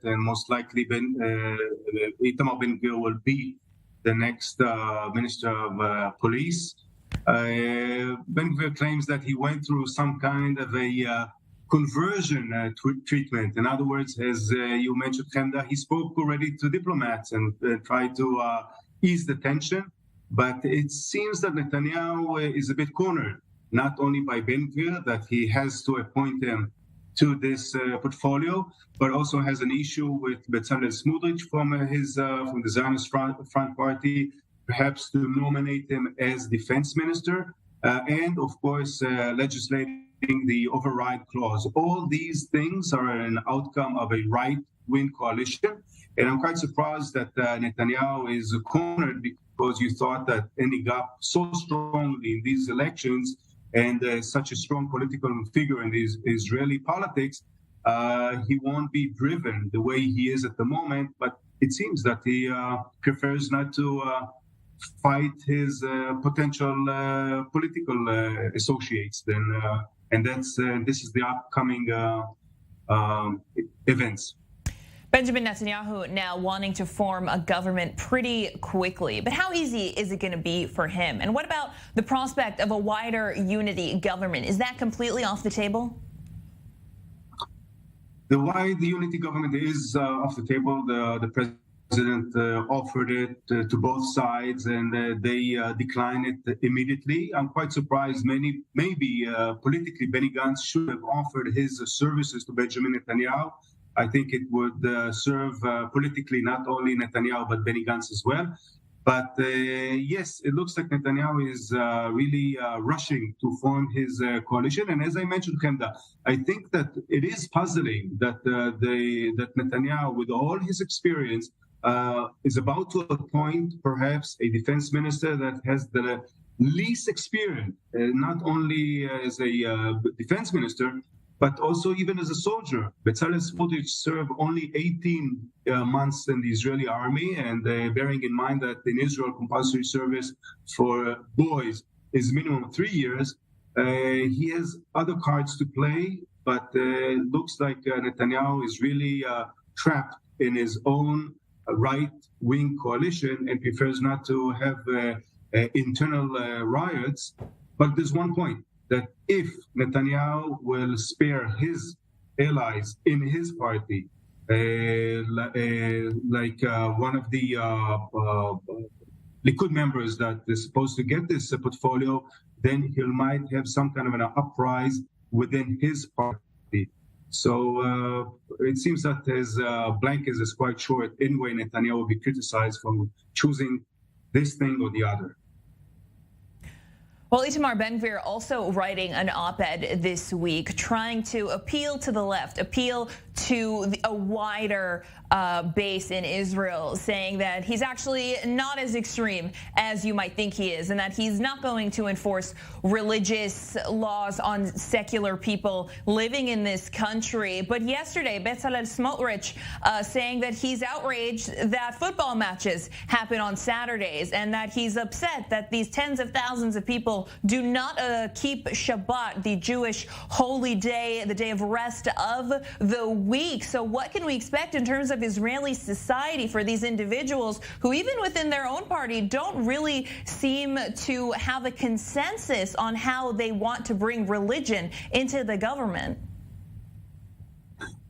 and most likely Itamar Ben Gvir will be the next Minister of Police. Ben Gvir claims that he went through some kind of a conversion treatment. In other words, as you mentioned, Chemda, he spoke already to diplomats and tried to ease the tension. But it seems that Netanyahu is a bit cornered, not only by Ben Gvir, that he has to appoint him to this portfolio, but also has an issue with Bezalel Smotrich from the Zionist Front Party, perhaps to nominate him as defense minister, and of course legislating the override clause. All these things are an outcome of a right-wing coalition, and I'm quite surprised that Netanyahu is cornered because you thought that ending up so strongly in these elections and such a strong political figure in the Israeli politics, he won't be driven the way he is at the moment. But it seems that he prefers not to fight his potential political associates. And this is the upcoming events. Benjamin Netanyahu now wanting to form a government pretty quickly. But how easy is it going to be for him? And what about the prospect of a wider unity government? Is that completely off the table? The wide unity government is off the table. The president offered it to both sides, and they declined it immediately. I'm quite surprised. Maybe politically, Benny Gantz should have offered his services to Benjamin Netanyahu. I think it would serve politically not only Netanyahu but Benny Gantz as well. But yes, it looks like Netanyahu is really rushing to form his coalition. And as I mentioned, Chemda, I think that it is puzzling that that Netanyahu, with all his experience, is about to appoint perhaps a defense minister that has the least experience, not only as a defense minister, but also even as a soldier. Bezalel Smotrich served only 18 months in the Israeli army, and bearing in mind that in Israel compulsory service for boys is minimum 3 years, he has other cards to play, but it looks like Netanyahu is really trapped in his own right-wing coalition and prefers not to have internal riots. But there's one point, that if Netanyahu will spare his allies in his party, like one of the Likud members that is supposed to get this portfolio, then he might have some kind of an uprising within his party. So it seems that his blank is quite short. Anyway, Netanyahu will be criticized for choosing this thing or the other. Well, Itamar Ben Gvir also writing an op-ed this week trying to appeal to the left, appeal to a wider base in Israel, saying that he's actually not as extreme as you might think he is, and that he's not going to enforce religious laws on secular people living in this country. But yesterday, Bezalel Smotrich saying that he's outraged that football matches happen on Saturdays, and that he's upset that these tens of thousands of people do not keep Shabbat, the Jewish holy day, the day of rest of the week. So what can we expect in terms of Israeli society for these individuals who, even within their own party, don't really seem to have a consensus on how they want to bring religion into the government?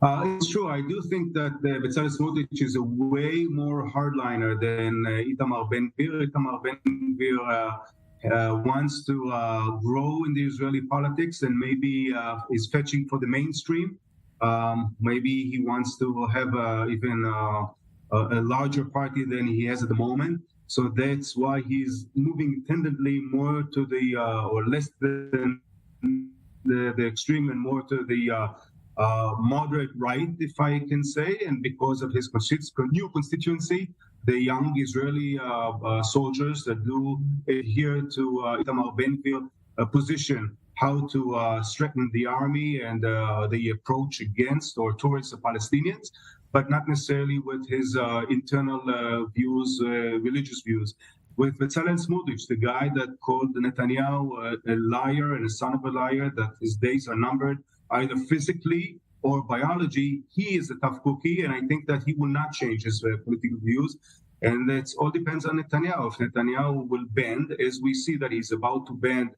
It's true. I do think that Bezalel Smotrich is a way more hardliner than Itamar Ben Gvir. Itamar Ben Gvir wants to grow in the Israeli politics and maybe is fetching for the mainstream. Maybe he wants to have even a larger party than he has at the moment. So that's why he's moving tendently more to the, or less than the extreme and more to the moderate right, if I can say. And because of his new constituency, the young Israeli soldiers that do adhere to Itamar Ben Gvir position, how to strengthen the army and the approach against or towards the Palestinians, but not necessarily with his internal views, religious views. With Bezalel Smotrich, the guy that called Netanyahu a liar and a son of a liar, that his days are numbered, either physically or biology, he is a tough cookie, and I think that he will not change his political views. And it all depends on Netanyahu. If Netanyahu will bend, as we see that he's about to bend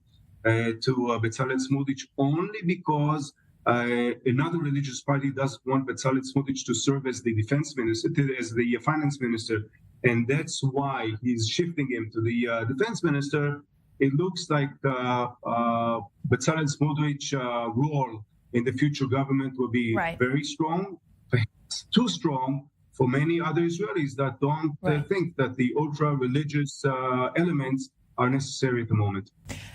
to Bezalel Smotrich, only because another religious party does want Bezalel Smotrich to serve as the defense minister, as the finance minister, and that's why he's shifting him to the defense minister. It looks like Bezalel Smotrich's role in the future government will be very strong, perhaps too strong for many other Israelis that don't think that the ultra-religious elements are necessary at the moment.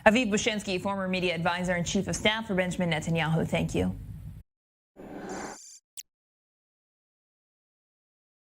Aviv Bushinsky, former media advisor and chief of staff for Benjamin Netanyahu, thank you.